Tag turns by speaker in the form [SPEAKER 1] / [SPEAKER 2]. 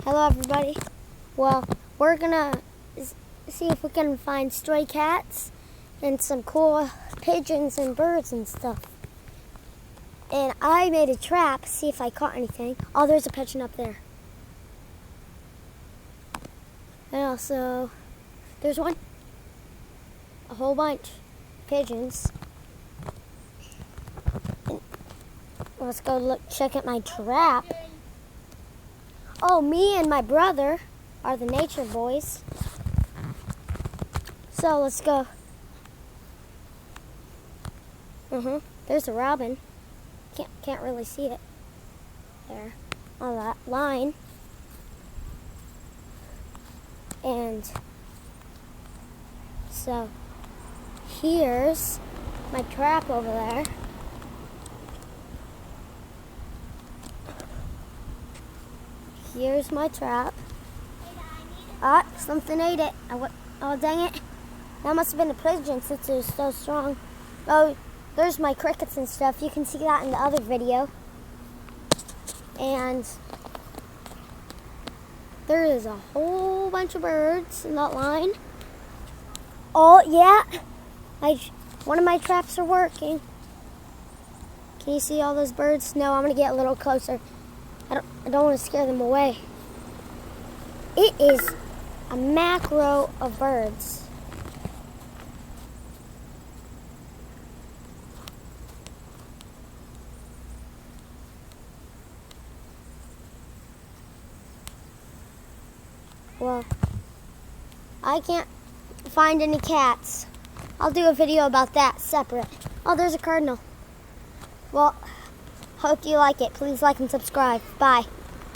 [SPEAKER 1] Hello everybody. Well, we're gonna see if we can find stray cats and some cool pigeons and birds and stuff. And I made a trap, see if I caught anything. Oh, there's a pigeon up there. And also, there's one. A whole bunch. Pigeons. And let's go check at my trap. Oh, me and my brother are the nature boys. So let's go. There's a robin. Can't really see it there on that line. And so here's my trap over there. Here's my trap. Ah, something ate it. Oh, dang it. That must have been a pigeon since it was so strong. Oh, there's my crickets and stuff. You can see that in the other video. And there is a whole bunch of birds in that line. Oh, yeah. One of my traps are working. Can you see all those birds? No, I'm going to get a little closer. I don't want to scare them away. It is a macro of birds. Well, I can't find any cats. I'll do a video about that separate. Oh, there's a cardinal. Well, hope you like it. Please like and subscribe. Bye.